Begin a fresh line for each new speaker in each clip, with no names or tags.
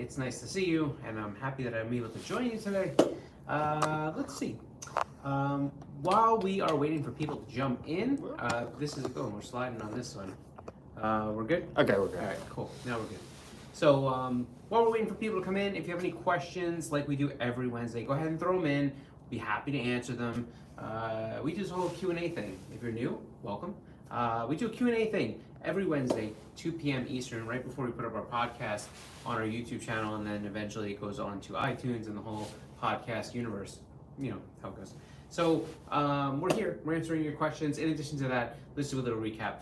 It's nice to see you, and I'm happy that I'm able to join you today. Let's see. While we are waiting for people to jump in, this is a good one. We're sliding on this one. We're good?
Okay, we're good.
All right, cool. Now we're good. So while we're waiting for people to come in, if you have any questions, like we do every Wednesday, go ahead and throw them in. We'll be happy to answer them. We do this whole Q&A thing. If you're new, welcome. We do a Q&A thing every Wednesday, 2 p.m. Eastern, right before we put up our podcast on our YouTube channel, and then eventually it goes on to iTunes and the whole podcast universe. You know how it goes. So we're here. We're answering your questions. In addition to that, let's do a little recap.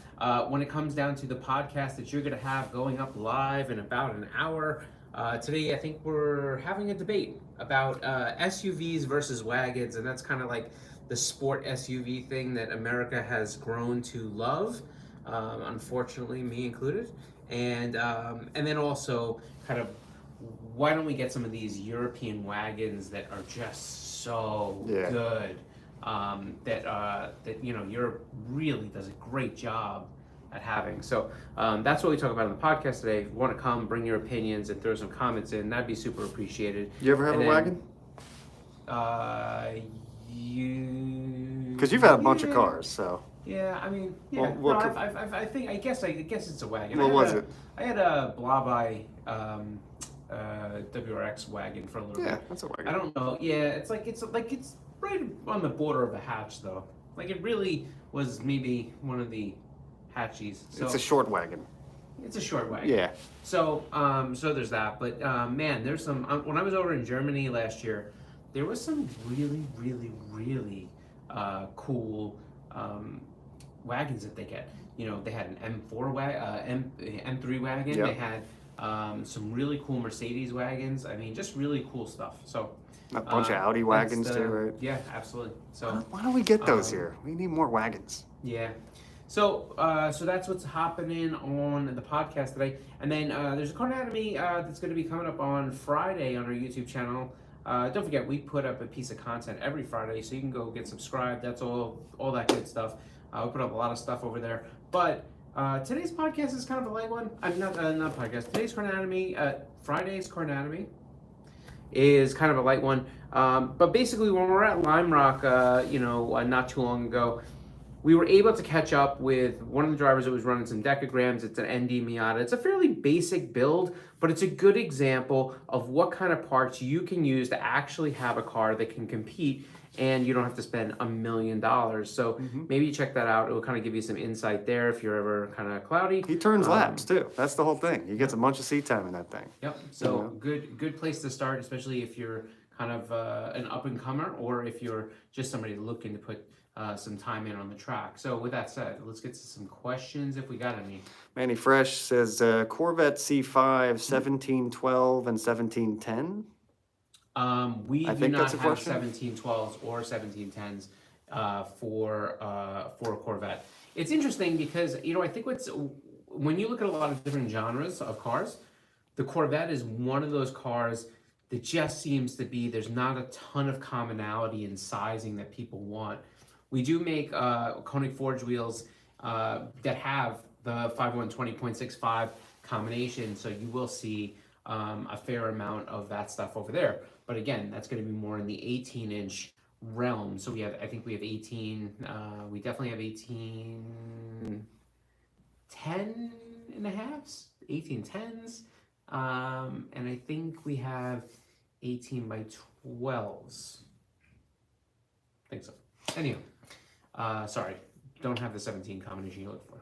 When it comes down to the podcast that you're going to have going up live in about an hour, today I think we're having a debate about SUVs versus wagons, and that's kind of like the sport SUV thing that America has grown to love, unfortunately, me included. And then also kind of why don't we get some of these European wagons that are just so good, that you know, Europe really does a great job at having. So that's what we talk about on the podcast today. If you want to come, bring your opinions and throw some comments in, that'd be super appreciated.
You ever have a wagon? Because you've had a bunch of cars, so.
Yeah, I mean, yeah.
Well,
no, I guess it's a wagon.
What was it?
I had a Blabai WRX wagon for a little bit.
Yeah, that's a wagon.
I don't know. Yeah, it's right on the border of a hatch though. Like it really was maybe one of the hatchies. So
it's a short wagon.
It's a short wagon.
Yeah.
So so there's that. But man, there's some. When I was over in Germany last year, there was some really cool wagons that they get. You know, they had an M3 wagon.
Yep.
They had some really cool Mercedes wagons. I mean, just really cool stuff. So
a bunch of Audi wagons too, right?
Yeah, absolutely. So
why don't we get those here? We need more wagons.
Yeah. So so that's what's happening on the podcast today. And then there's a car anatomy that's going to be coming up on Friday on our YouTube channel. Don't forget, we put up a piece of content every Friday, so you can go get subscribed. That's all that good stuff. We put up a lot of stuff over there. But today's podcast is kind of a light one. I mean, not podcast. Today's car anatomy, Friday's car anatomy is kind of a light one. But basically, when we were at Lime Rock, not too long ago, we were able to catch up with one of the drivers that was running some decograms. It's an ND Miata. It's a fairly basic build, but it's a good example of what kind of parts you can use to actually have a car that can compete, and you don't have to spend $1 million. So maybe you check that out. It will kind of give you some insight there if you're ever kind of cloudy.
He turns laps too. That's the whole thing. He gets a bunch of seat time in that thing.
Yep. So good place to start, especially if you're kind of an up and comer, or if you're just somebody looking to put some time in on the track. So with that said, let's get to some questions if we got any. Manny
Fresh says Corvette C5 1712 and 1710.
We do not have 1712s or 1710s for a Corvette. It's interesting because, you know, I think when you look at a lot of different genres of cars, the Corvette is one of those cars that just seems to be, there's not a ton of commonality in sizing that people want. We do make KONIG forged wheels that have the 5120.65 combination, so you will see a fair amount of that stuff over there. But again, that's going to be more in the 18-inch realm. So I think we have 18. We definitely have 18 10 and a halves, 18 10s, and I think we have 18 by 12s. I think so. Anyhow. Sorry, don't have the 17 combination you look for.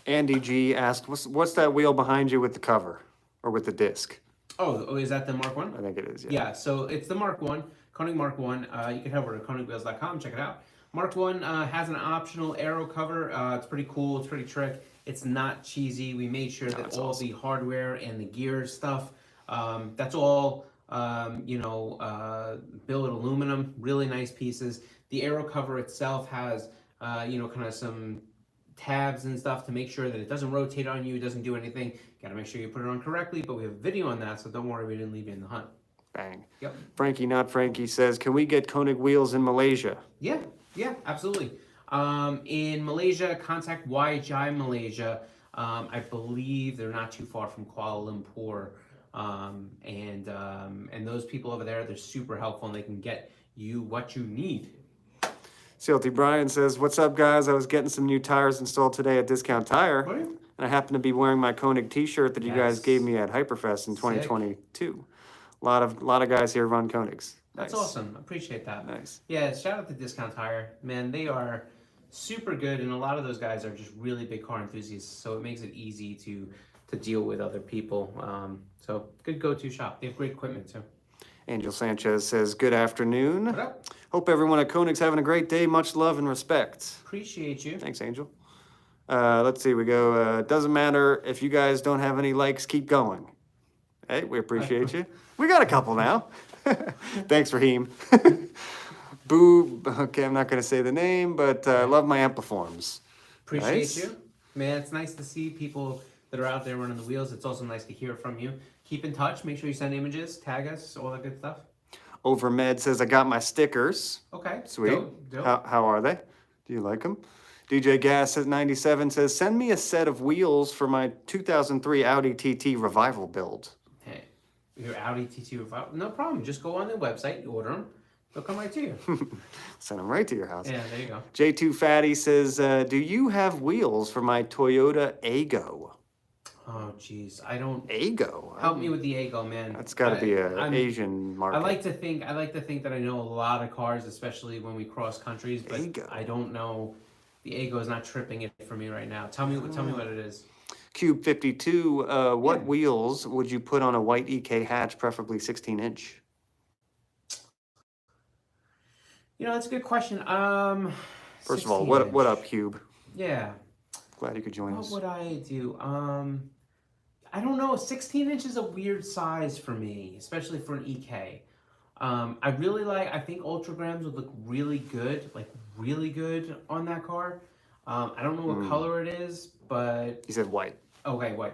Andy G asked, what's that wheel behind you with the cover or with the disc?
Oh, is that the Mark 1?
I think it is, yeah.
Yeah, so it's the Mark 1, KONIG Mark 1. You can head over to konigwheels.com, check it out. Mark 1 has an optional aero cover. It's pretty cool, it's pretty trick. It's not cheesy. We made sure that all the hardware and the gear stuff, that's all, billet aluminum, really nice pieces. The aero cover itself has, kind of some tabs and stuff to make sure that it doesn't rotate on you, it doesn't do anything. Got to make sure you put it on correctly, but we have a video on that, so don't worry, we didn't leave you in the hunt.
Bang.
Yep.
Frankie, not Frankie, says, can we get KONIG wheels in Malaysia?
Yeah, absolutely. In Malaysia, contact YHI Malaysia. I believe they're not too far from Kuala Lumpur. And those people over there, they're super helpful and they can get you what you need.
Silty Brian says, "What's up, guys? I was getting some new tires installed today at Discount Tire,
What?
and I happen to be wearing my Koenig T-shirt that you guys
Yes.
gave me at Hyperfest in
Sick.
2022. A lot of guys here run Koenigs.
That's
Nice.
awesome. Appreciate that.
Nice.
Yeah, shout out to Discount Tire. Man, they are super good, and a lot of those guys are just really big car enthusiasts, so it makes it easy to deal with other people. So good go-to shop. They have great equipment too.
Angel Sanchez says, "Good afternoon.
What up?
Hope everyone at Koenig's having a great day. Much love and respect."
Appreciate you.
Thanks, Angel. Let's see, we go, doesn't matter if you guys don't have any likes, keep going. Hey, we appreciate you. We got a couple now. Thanks, Raheem. Boo, okay, I'm not going to say the name, but love my ampliforms.
Appreciate
Nice.
you. Man, it's nice to see people that are out there running the wheels. It's also nice to hear from you. Keep in touch. Make sure you send images, tag us, all that good stuff.
Overmed says, "I got my stickers."
Okay.
Sweet.
Dope.
How are they? Do you like them? DJ Gas says 97 says, "Send me a set of wheels for my 2003 Audi TT Revival build."
Hey, your Audi TT Revival. No problem. Just go on the website, you order them. They'll come right to you.
Send them right to your house.
Yeah, there you go.
J2 Fatty says, "Do you have wheels for my Toyota Aygo?"
Oh, jeez. I don't.
Aygo?
Help me with the Aygo, man.
That's got to be
I'm-
an Asian market.
I like to think that I know a lot of cars, especially when we cross countries, but
Aygo.
I don't know. The Aygo is not tripping it for me right now. Tell me what it is.
Cube 52, what
Yeah.
wheels would you put on a white EK hatch, preferably 16-inch?
That's a good question.
First of all,
16
what
inch.
up, Cube?
Yeah.
Glad you could join
What
us.
would I do? I don't know. 16 inch is a weird size for me, especially for an EK. I think Ultragrams would look really good on that car. I don't know what color it is, but
He said white.
okay, white.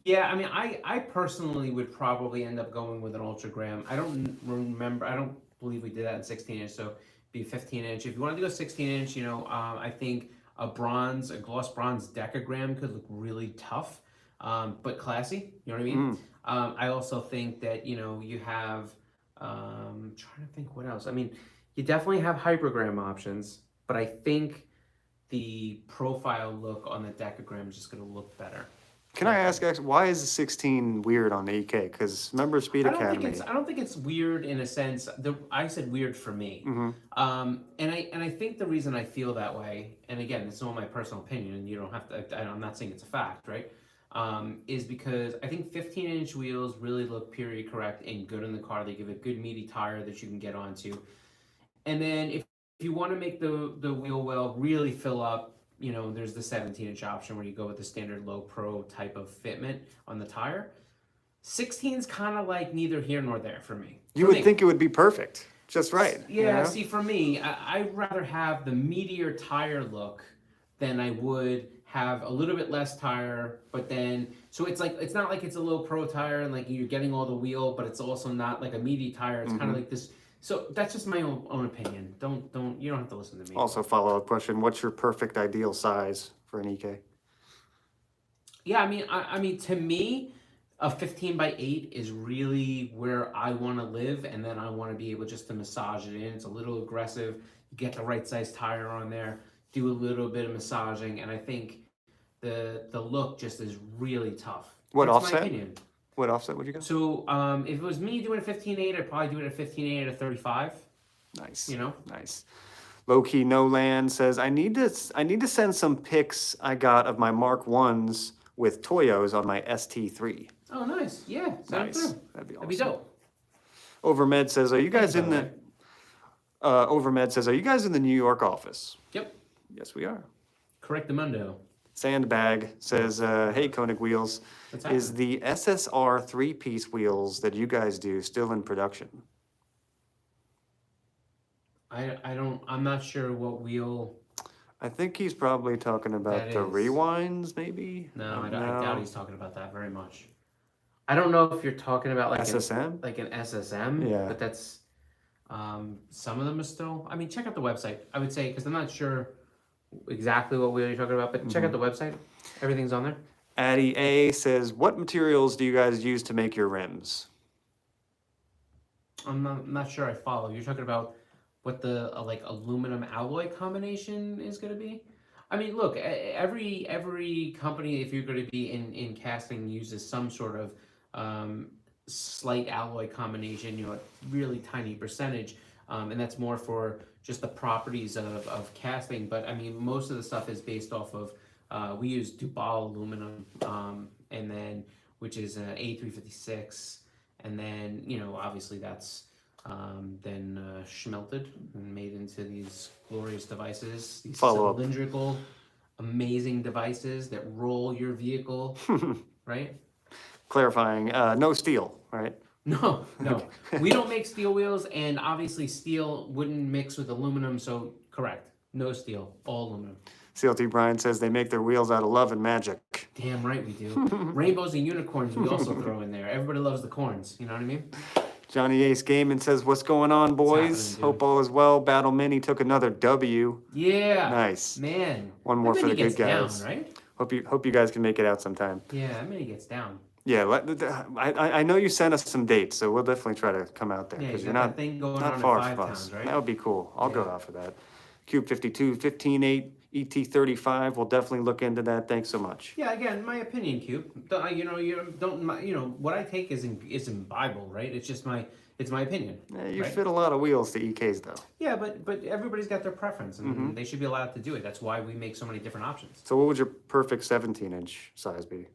Yeah, I mean, I personally would probably end up going with an Ultragram. I don't believe we did that in 16 inch, so be 15 inch. If you wanted to go 16 inch, I think a gloss bronze decagram could look really tough, but classy. You know what I mean? I also think that you have. Trying to think what else. I mean, you definitely have hypergram options, but I think the profile look on the decagram is just going to look better.
Can I ask, actually, why is the 16 weird on the EK? Because remember Speed Academy?
I don't think it's weird in a sense. I said weird for me. And I think the reason I feel that way, and again, it's not my personal opinion, and you don't have to. I'm not saying it's a fact, right? Is because I think 15-inch wheels really look period correct and good in the car. They give a good meaty tire that you can get onto. And then if you want to make the wheel well really fill up, there's the 17-inch option where you go with the standard low pro type of fitment on the tire. 16 is kind of like neither here nor there for me.
You would think it would be perfect, just right.
Yeah, see, for me, I'd rather have the meatier tire look than I would have a little bit less tire, but then, so it's not like it's a low pro tire and like you're getting all the wheel, but it's also not like a meaty tire. It's kind of like this. So that's just my own opinion. You don't have to listen to me.
Also, follow-up question, what's your perfect ideal size for an EK?
Yeah, I mean, to me, a 15x8 is really where I want to live, and then I want to be able just to massage it in. It's a little aggressive. You get the right size tire on there, do a little bit of massaging, and I think the look just is really tough.
What
That's
offset?
my opinion.
What offset would you go?
So if it was me doing a 15.8, I'd probably do it at 15.8 at 35.
Nice. Nice. Low Key No Land says, I need to send some pics I got of my Mark 1s with Toyos on my ST3.
Oh, nice. Yeah. Send it through.
That'd be awesome.
That'd be dope.
Overmed says, are you guys
Thank
in
you,
the
by the way.
Overmed says, are you guys in the New York office?
Yep.
Yes, we are.
Correctamundo.
Sandbag says, hey, Koenig Wheels,
What's
is
happening?
the SSR three-piece wheels that you guys do still in production?
I'm not sure what wheel.
I think he's probably talking about
That
the
is.
rewinds, maybe?
No, I doubt he's talking about that very much. I don't know if you're talking about like
SSM?
like an SSM,
Yeah.
but that's some of them are still. I mean, check out the website. I would say because I'm not sure exactly what wheel you're talking about, but check out the website. Everything's on there.
Addie A says, what materials do you guys use to make your rims?
I'm not sure I follow. You're talking about what the like aluminum alloy combination is going to be? I mean, look, every company, if you're going to be in casting, uses some sort of slight alloy combination. You know, a really tiny percentage, and that's more for just the properties of casting. But I mean, most of the stuff is based off of we use Dubai aluminum, and then which is an A356. And then, you know, obviously that's then schmelted and made into these glorious devices, these
Follow up.
cylindrical, amazing devices that roll your vehicle, right?
Clarifying, no steel, right?
No, no. We don't make steel wheels, and obviously steel wouldn't mix with aluminum, so correct. No steel, all aluminum.
CLT Brian says they make their wheels out of love and magic.
Damn right we do. Rainbows and unicorns we also throw in there. Everybody loves the corns, you know what I mean?
Johnny Ace Gaming says, what's going on, boys?
happening,
Hope all is well. Battle Mini took another W.
Yeah.
Nice.
Man.
One more
That
for the
mini
good
gets
guys.
down, right?
Hope you guys can make it out sometime.
Yeah, that mini gets down.
Yeah, I know you sent us some dates, so we'll definitely try to come out there
Yeah,
because
you
you're
got
not
that thing going
not
on
far
at Five
from us.
Towns, right?
That would be cool. I'll go
Yeah.
out for that. Cube 52, 15.8, ET35. We'll definitely look into that. Thanks so much.
Yeah, again, my opinion, Cube. You know, you don't. You know, what I take isn't Bible, right? It's just my opinion.
You
right?
fit a lot of wheels to EKs though.
Yeah, but everybody's got their preference, and they should be allowed to do it. That's why we make so many different options.
So what would your perfect 17-inch size be?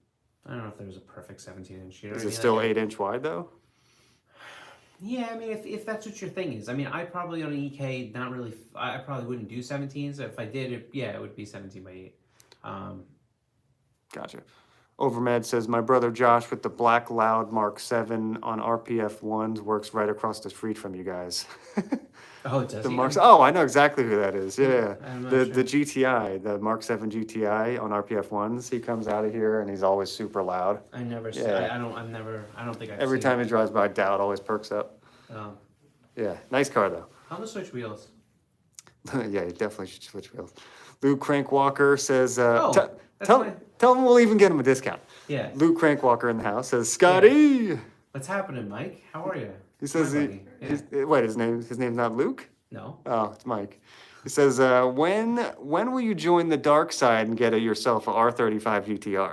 I don't know if there's a perfect 17-inch. You know
Is
what I
it
mean?
still
Like,
8-inch wide though?
yeah, I mean, if that's what your thing is. I mean, I probably on an EK, not really. I probably wouldn't do 17s. If I did, it would be 17 by 8.
Gotcha. Overmed says, my brother Josh with the Black Loud Mark 7 on RPF 1s works right across the street from you guys.
Oh, it does.
The
he?
Marks. Oh, I know exactly who that is. Yeah,
I'm not
the
sure.
GTI, the Mark 7 GTI on RPF 1s. He comes out of here and he's always super loud.
I never.
Yeah.
I don't think I've
Every
seen
time
it.
he drives by, Dowd always perks up.
Um,
Yeah, nice car though.
I'm gonna switch wheels.
Yeah, you definitely should switch wheels. Luke Crankwalker says,
Oh, that's
tell him we'll even get him a discount.
Yeah.
Luke Crankwalker in the house says, Scotty.
What's happening, Mike? How are you?
He says,
Hi, buddy. Yeah.
wait, his name's not Luke?
No.
Oh, it's Mike. He says, when will you join the dark side and get yourself a R35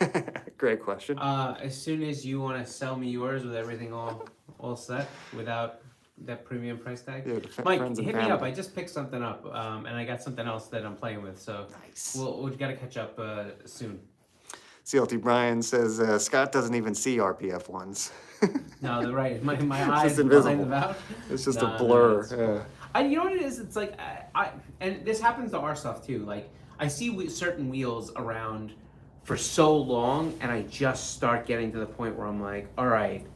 GTR? Great question.
As soon as you want to sell me yours with everything all set without that premium price tag.
Yeah,
Mike,
friends and
hit me up.
family.
I just picked something up, and I got something else that I'm playing with. So
Nice.
we've got to catch up soon.
CLT Brian says, Scott doesn't even see RPF ones.
No, they're right. My eyes
just
are behind
invisible.
the valve.
It's just
No,
a blur.
it's
yeah.
cool. You know what it is? It's like and this happens to our stuff too. Like I see certain wheels around for so long, and I just start getting to the point where I'm like, all right,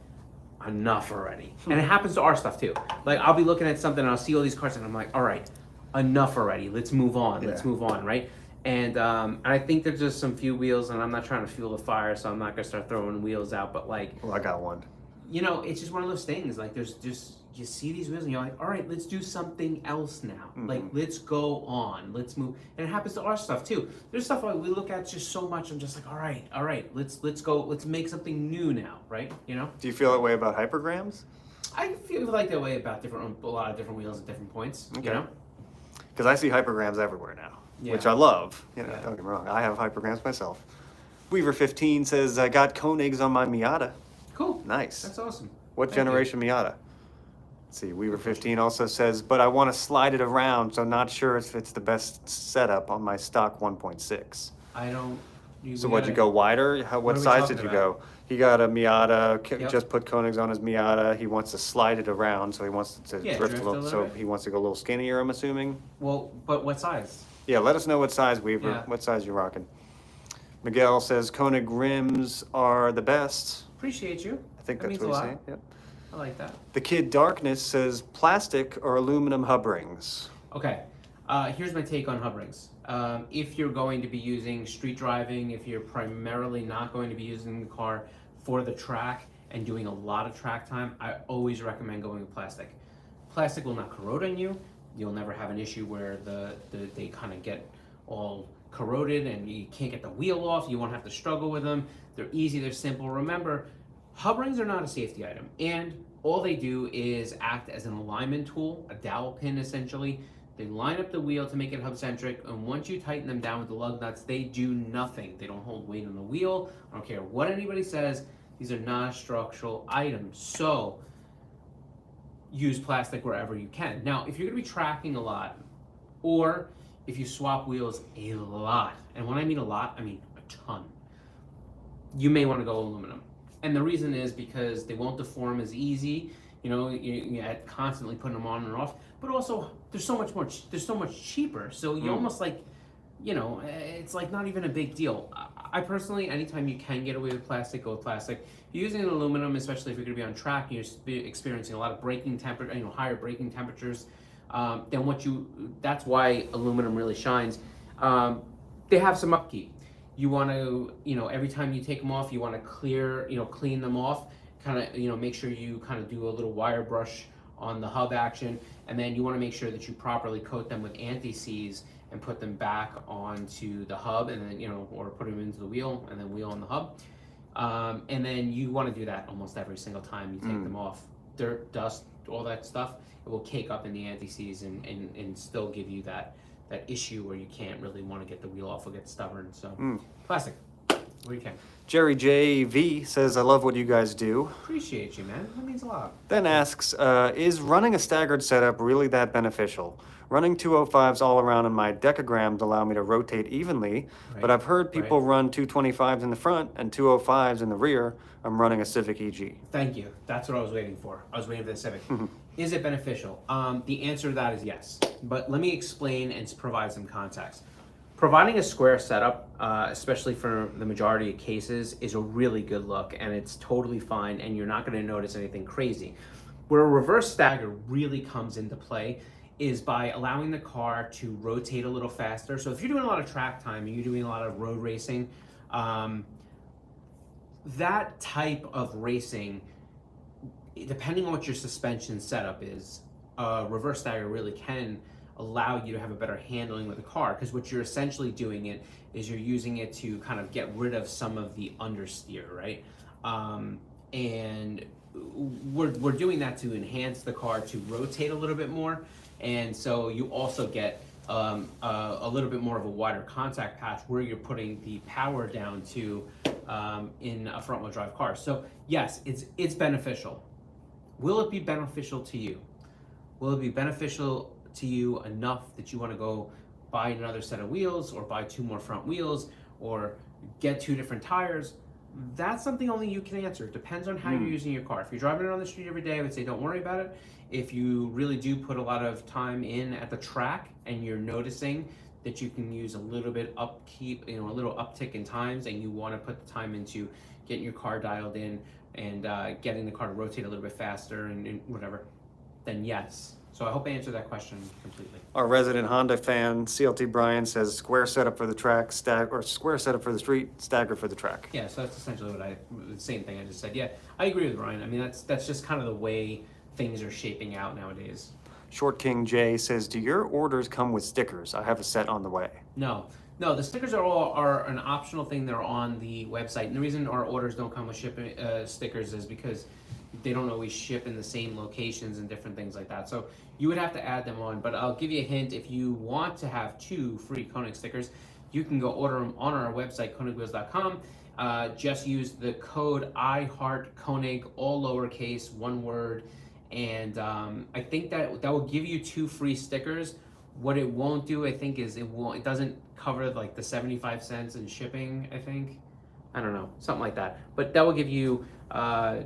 enough already. And it happens to our stuff too. Like I'll be looking at something and I'll see all these cars and I'm like, all right, enough already. Let's move on. Let's
Yeah.
move on, right? And I think there's just some few wheels, and I'm not trying to fuel the fire, so I'm not gonna start throwing wheels out. But like,
Well, I got one.
you know, it's just one of those things. Like there's just you see these wheels and you're like, all right, let's do something else now. Like let's go on, let's move. And it happens to our stuff too. There's stuff like we look at just so much. I'm just like, all right, let's go, let's make something new now, right? You know.
Do you feel that way about hypergrams?
I feel like that way about a lot of different wheels at different points.
Okay.
You know.
Because I see hypergrams everywhere now,
Yeah.
which I love. You know,
Yeah.
don't get me wrong. I have hypergrams myself. Weaver 15 says, I got Konigs on my Miata.
Cool.
Nice.
That's awesome.
What
Thank you.
generation Miata? Let's see, Weaver 15 also says, but I want to slide it around, so not sure if it's the best setup on my stock 1.6.
I don't.
So what'd you go wider? What
What are we
size
talking
did you
about?
go? He got a Miata,
Yep.
just put Konigs on his Miata. He wants to slide it around, so he wants to
Yeah,
drift
drift
a little,
a little
so
bit.
he wants to go a little skinnier, I'm assuming.
Well, but what size?
Yeah, let us know what size, Weaver.
Yeah.
What size you rocking? Miguel says Koenig rims are the best.
Appreciate you.
I think
That
that's
means a
what he's
lot.
saying. Yep.
I like that.
The Kid Darkness says plastic or aluminum hub rings.
Okay, here's my take on hub rings. If you're going to be using street driving, if you're primarily not going to be using the car for the track and doing a lot of track time, I always recommend going with plastic. Plastic will not corrode on you. You'll never have an issue where they kind of get all corroded and you can't get the wheel off, you won't have to struggle with them. They're easy, they're simple. Remember, hub rings are not a safety item, and all they do is act as an alignment tool, a dowel pin essentially. They line up the wheel to make it hub centric, and once you tighten them down with the lug nuts, they do nothing. They don't hold weight on the wheel. I don't care what anybody says, these are not structural items. So use plastic wherever you can. Now, if you're gonna be tracking a lot, or if you swap wheels a lot, and when I mean a lot, I mean a ton, you may want to go aluminum. And the reason is because they won't deform as easy. You know, you constantly putting them on and off, but also they're so much cheaper. So you almost like, you know, it's like not even a big deal. I personally, anytime you can get away with plastic, go with plastic. If you're using an aluminum, especially if you're going to be on track, and you're experiencing a lot of braking temperature, you know, higher braking temperatures, then that's why aluminum really shines. They have some upkeep. You want to, you know, every time you take them off, you want to clean them off, kind of, you know, make sure you kind of do a little wire brush on the hub action, and then you want to make sure that you properly coat them with anti-seize and put them back onto the hub, and then, you know, or put them into the wheel and then wheel on the hub. And then you want to do that almost every single time you take them off. Dirt, dust, all that stuff, it will cake up in the anti-seize and still give you that issue where you can't really want to get the wheel off or get stubborn. So plastic, where you can.
Jerry JV says, I love what you guys do.
Appreciate you, man. That means a lot.
Then asks, is running a staggered setup really that beneficial? Running 205s all around in my decograms allow me to rotate evenly, but I've heard people run 225s in the front and 205s in the rear. I'm running a Civic EG.
Thank you. That's what I was waiting for. I was waiting for the Civic. Is it beneficial? The answer to that is yes, but let me explain and provide some context. Providing a square setup, especially for the majority of cases, is a really good look, and it's totally fine, and you're not going to notice anything crazy. Where a reverse stagger really comes into play is by allowing the car to rotate a little faster. So if you're doing a lot of track time and you're doing a lot of road racing, that type of racing, depending on what your suspension setup is, reverse stagger really can allow you to have a better handling with the car, because what you're essentially doing is you're using it to kind of get rid of some of the understeer, right? And we're doing that to enhance the car to rotate a little bit more, and so you also get a little bit more of a wider contact patch where you're putting the power down to in a front-wheel drive car. So yes, it's beneficial. Will it be beneficial to you? Will it be beneficial to you enough that you want to go buy another set of wheels, or buy 2 more front wheels, or get 2 different tires? That's something only you can answer. It depends on how you're using your car. If you're driving it on the street every day, I would say don't worry about it. If you really do put a lot of time in at the track and you're noticing that you can use a little bit upkeep, you know, a little uptick in times, and you want to put the time into getting your car dialed in and getting the car to rotate a little bit faster and whatever, then yes. So I hope I answered that question completely.
Our resident Honda fan, CLT Brian, says square setup for the track, square setup for the street, stagger for the track.
Yeah, so that's essentially the same thing I just said. Yeah, I agree with Brian. I mean, that's just kind of the way things are shaping out nowadays.
Short King J says, do your orders come with stickers? I have a set on the way.
No, the stickers are an optional thing. They're on the website. And the reason our orders don't come with shipping stickers is because they don't always ship in the same locations and different things like that. So you would have to add them on, but I'll give you a hint. If you want to have 2 free Konig stickers, you can go order them on our website, konigwheels.com. Just use the code IHEARTKONIG, all lowercase, one word, and I think that will give you 2 free stickers. What it won't do, I think, is it doesn't cover like the 75 cents in shipping, I think. I don't know, something like that. But that will give you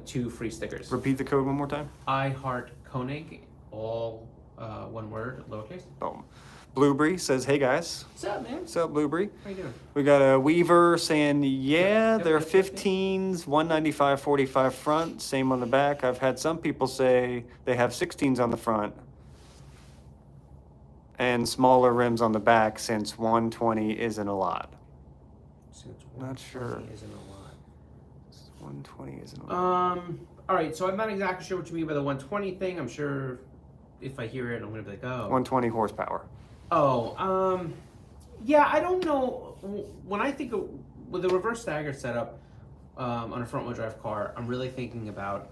2 free stickers.
Repeat the code one more time.
IHEARTKONIG, all one word, lowercase.
Boom. Blueberry says, hey guys.
What's up, man?
What's up, Blueberry?
How you doing?
We got a Weaver saying, yeah,
Yep,
they're
yep, yep,
15s, 195, 45 front, same on the back. I've had some people say they have 16s on the front and smaller rims on the back, since 120 isn't a lot. Not sure.
Isn't a lot.
120 isn't a lot.
All right, so I'm not exactly sure what you mean by the 120 thing. I'm sure if I hear it, I'm gonna be like, oh.
120 horsepower.
Oh, Yeah, I don't know. When I think of with the reverse stagger setup on a front-wheel drive car, I'm really thinking about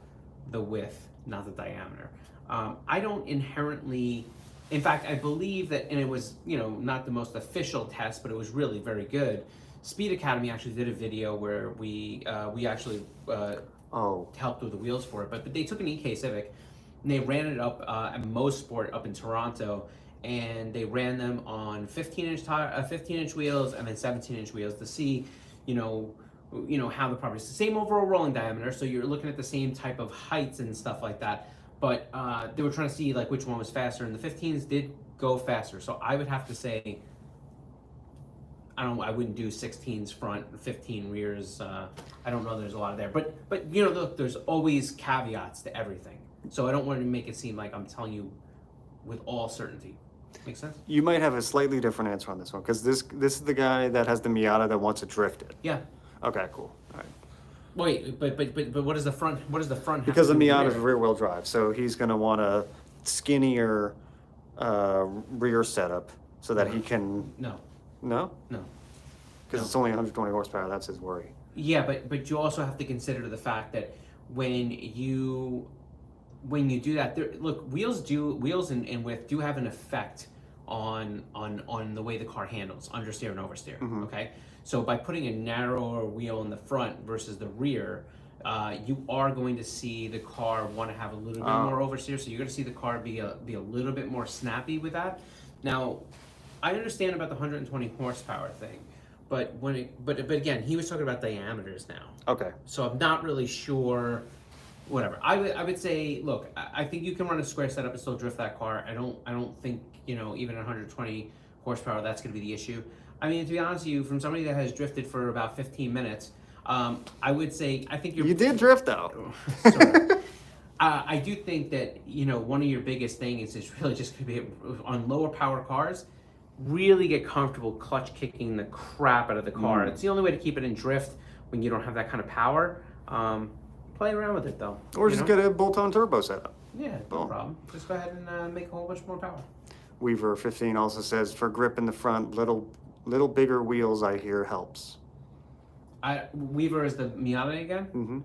the width, not the diameter. I don't inherently, in fact, I believe that, and it was, not the most official test, but it was really very good. Speed Academy actually did a video where we actually helped with the wheels for it, but they took an EK Civic and they ran it up at Most Sport up in Toronto, and they ran them on 15-inch wheels and then 17-inch wheels to see, how the properties, the same overall rolling diameter, so you're looking at the same type of heights and stuff like that. But they were trying to see like which one was faster, and the 15s did go faster. So I would have to say, I wouldn't do 16s front, 15 rears. I don't know. There's a lot of there, but look, there's always caveats to everything. So I don't want to make it seem like I'm telling you with all certainty. Make sense?
You might have a slightly different answer on this one, because this is the guy that has the Miata that wants to drift it.
Yeah.
Okay, cool. All right.
Wait, but what does the front? What does the front?
Because the
have to do with
Miata is
rear?
rear-wheel drive, so he's going to want a skinnier rear setup so that he can.
No.
No?
No.
Because it's only 120 horsepower. That's his worry.
Yeah, but you also have to consider the fact that when you do that, look, wheels and width do have an effect on the way the car handles, understeer and oversteer.
Mm-hmm.
Okay, so by putting a narrower wheel in the front versus the rear, you are going to see the car want to have a little bit more oversteer. So you're going to see the car be a little bit more snappy with that. Now, I understand about the 120 horsepower thing, but but again, he was talking about diameters now.
Okay.
So I'm not really sure. Whatever. I would say, look, I think you can run a square setup and still drift that car. I don't think, even at 120 horsepower, that's going to be the issue. I mean, to be honest with you, from somebody that has drifted for about 15 minutes, I would say, I think
You did drift, though.
Sorry. I do think that, one of your biggest things is really just going to be on lower power cars, really get comfortable clutch kicking the crap out of the car. It's the only way to keep it in drift when you don't have that kind of power. Play around with it though.
Or just get a bolt-on turbo setup.
Yeah, no problem. Just go ahead and make a whole bunch more power.
Weaver 15 also says, for grip in the front, little bigger wheels, I hear, helps.
Weaver is the Miata again?
Mm-hmm.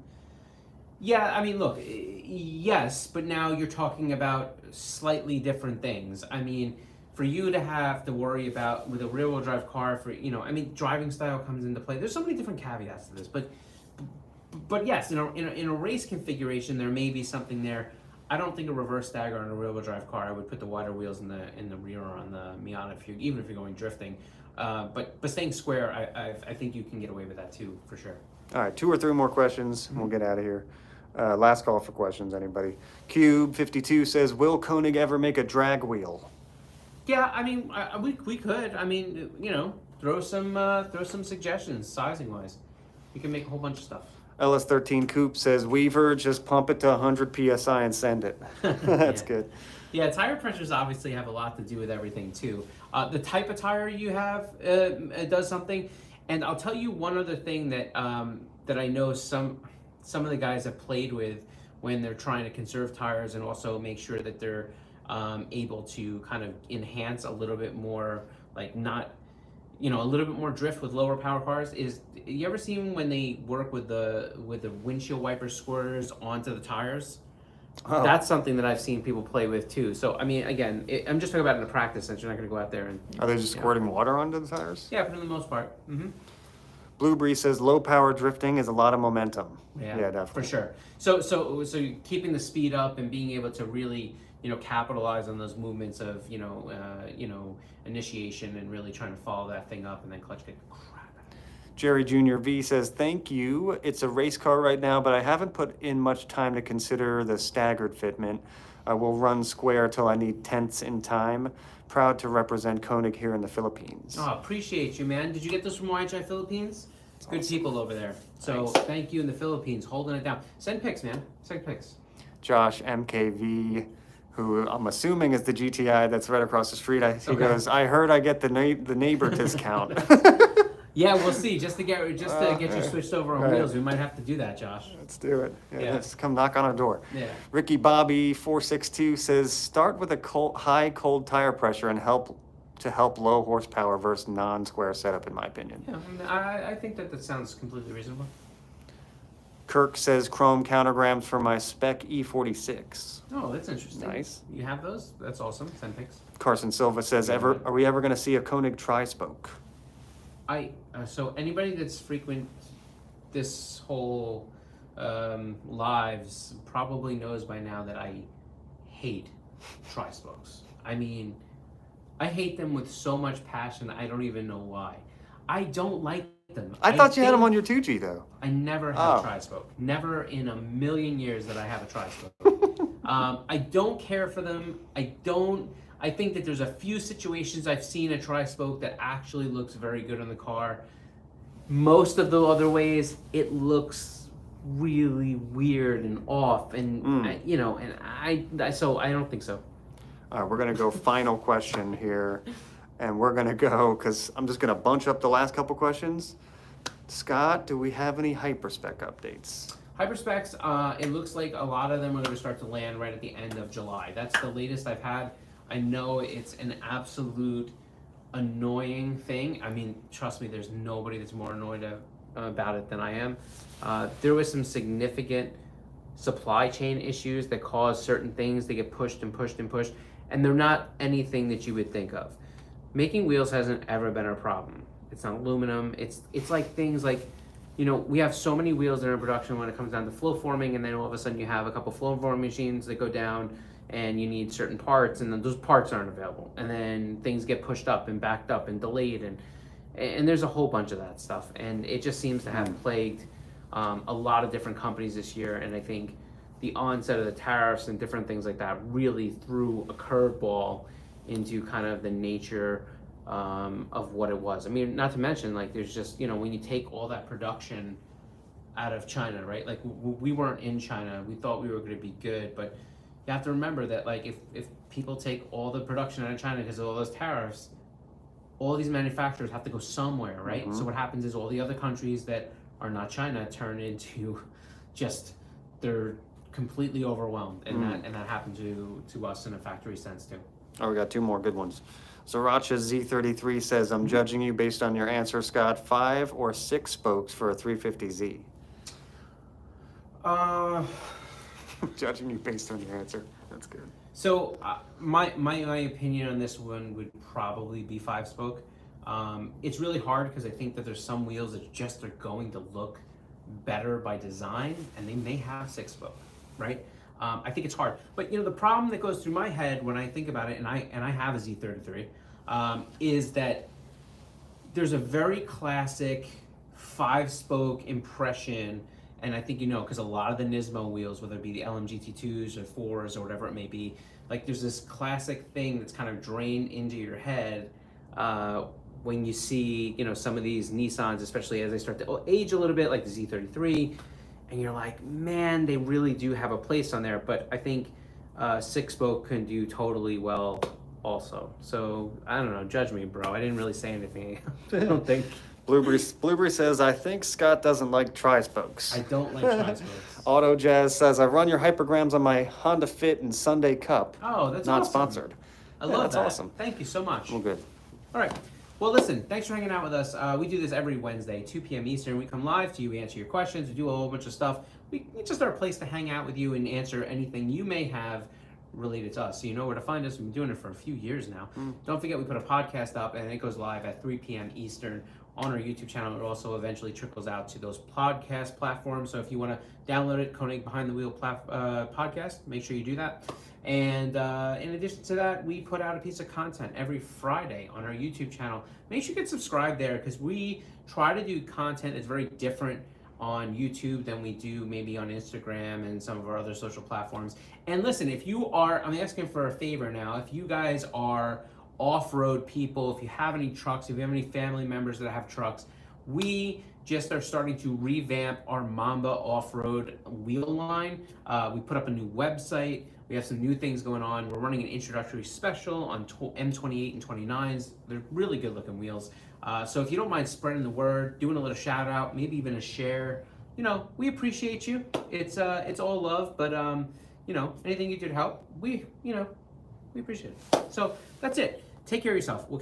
Yeah, I mean, look, yes, but now you're talking about slightly different things. I mean, for you to have to worry about with a rear-wheel drive car, driving style comes into play. There's so many different caveats to this, but yes, in a race configuration, there may be something there. I don't think a reverse stagger on a rear-wheel drive car. I would put the wider wheels in the rear on the Miata even if you're going drifting. But staying square, I think you can get away with that too, for sure.
All right, 2 or 3 more questions, and we'll get out of here. Last call for questions, anybody. Cube 52 says, will Koenig ever make a drag wheel?
Yeah, I mean, we could. I mean, throw some suggestions sizing wise. We can make a whole bunch of stuff.
LS13 Coupe says, Weaver, just pump it to 100 PSI and send it. That's good.
Yeah, tire pressures obviously have a lot to do with everything too. The type of tire you have does something. And I'll tell you one other thing that that I know some of the guys have played with when they're trying to conserve tires and also make sure that they're able to kind of enhance a little bit more, like not, a little bit more drift with lower power cars. Is you ever seen when they work with the windshield wiper squirters onto the tires? Oh. That's something that I've seen people play with too. So I mean, again, I'm just talking about in a practice sense. You're not going to go out there and.
Are they just squirting water onto the tires?
Yeah, for the most part. Mm-hmm.
Blueberry says low power drifting is a lot of momentum.
Yeah,
definitely.
For sure. So keeping the speed up and being able to really, capitalize on those movements of, initiation and really trying to follow that thing up and then clutch kick the crap out of it.
Jerry Jr. V says, thank you. It's a race car right now, but I haven't put in much time to consider the staggered fitment. I will run square till I need tenths in time. Proud to represent Koenig here in the Philippines.
Oh, appreciate you, man. Did you get this from YHI Philippines? It's good people over there. So Thank you in the Philippines, holding it down. Send pics, man. Send pics.
Josh MKV, who I'm assuming is the GTI that's right across the street. He goes, I heard I get the neighbor discount.
Yeah, we'll see. Just to get you switched over on wheels, we might have to do that, Josh.
Let's do it. Yeah. Let's come knock on our door.
Yeah.
Ricky Bobby 462 says, start with a high cold tire pressure and help to help low horsepower versus non-square setup, in my opinion.
Yeah, I think that sounds completely reasonable.
Kirk says chrome countergrams for my spec E46.
Oh, that's interesting.
Nice.
You have those? That's awesome. Send pics.
Carson Silva says, are we ever going to see a Koenig tri-spoke?
So anybody that's frequent this whole lives probably knows by now that I hate tri-spokes. I mean, I hate them with so much passion, I don't even know why. I don't like them.
I thought you had them on your 2G though.
I never had a tri-spoke. Never in a million years that I have a tri-spoke. I don't care for them. I think that there's a few situations I've seen a tri-spoke that actually looks very good on the car. Most of the other ways, it looks really weird and off, and so I don't think so.
All right, we're gonna go final question here, and we're gonna go because I'm just gonna bunch up the last couple questions. Scott, do we have any hyperspec updates?
Hyperspecs, it looks like a lot of them are going to start to land right at the end of July. That's the latest I've had. I know it's an absolute annoying thing. I mean, trust me, there's nobody that's more annoyed about it than I am. There was some significant supply chain issues that caused certain things to get pushed and pushed and pushed, and they're not anything that you would think of. Making wheels hasn't ever been a problem. It's not aluminum. It's like things like, we have so many wheels that are in production when it comes down to flow forming, and then all of a sudden you have a couple flow forming machines that go down and you need certain parts, and then those parts aren't available. And then things get pushed up and backed up and delayed, and there's a whole bunch of that stuff. And it just seems to have plagued a lot of different companies this year. And I think the onset of the tariffs and different things like that really threw a curveball into kind of the nature of what it was. I mean, not to mention, like, there's just, when you take all that production out of China, right? Like, we weren't in China. We thought we were going to be good, but you have to remember that, like, if people take all the production out of China because of all those tariffs, all these manufacturers have to go somewhere, right? Mm-hmm. So what happens is all the other countries that are not China turn into just, they're completely overwhelmed, and that happened to us in a factory sense too.
Oh, we got two more good ones. Zaracha Z33 says, I'm judging you based on your answer, Scott. 5 or 6 spokes for a 350Z? Judging you based on your answer. That's good.
So my opinion on this one would probably be 5 spoke. It's really hard because I think that there's some wheels that just are going to look better by design, and they may have 6 spoke, right? I think it's hard, but the problem that goes through my head when I think about it, and I have a Z33, is that there's a very classic 5-spoke impression, and I think because a lot of the Nismo wheels, whether it be the LMGT2s or 4s or whatever it may be, like there's this classic thing that's kind of drained into your head when you see some of these Nissans, especially as they start to age a little bit, like the Z33. And you're like, man, they really do have a place on there. But I think 6-spoke can do totally well also. So I don't know, judge me, bro. I didn't really say anything. I don't think.
Blueberry says, I think Scott doesn't like tri-spokes.
I don't like tri-spokes.
Auto Jazz says, I run your hypergrams on my Honda Fit and Sunday Cup.
Oh, that's
not
awesome.
Sponsored.
I love
that's
that.
Awesome.
Thank you so much.
Well, good.
All right. Well, listen, thanks for hanging out with us. We do this every Wednesday, 2 p.m. Eastern. We come live to you, we answer your questions, we do a whole bunch of stuff. It's just our place to hang out with you and answer anything you may have related to us. So you know where to find us. We've been doing it for a few years now. Don't forget, we put a podcast up, and it goes live at 3 p.m. Eastern on our YouTube channel. It also eventually trickles out to those podcast platforms. So if you want to download it, Koenig Behind the Wheel podcast, make sure you do that. And in addition to that, we put out a piece of content every Friday on our YouTube channel. Make sure you get subscribed there, because we try to do content that's very different on YouTube than we do maybe on Instagram and some of our other social platforms. And listen, if you are, I'm asking for a favor now, if you guys are off-road people, if you have any trucks, if you have any family members that have trucks, we just are starting to revamp our Mamba off-road wheel line. We put up a new website. We have some new things going on. We're running an introductory special on M28 and 29s. They're really good looking wheels. So if you don't mind spreading the word, doing a little shout out, maybe even a share, we appreciate you. It's all love, but anything you do to help, we appreciate it. So that's it. Take care of yourself. We'll catch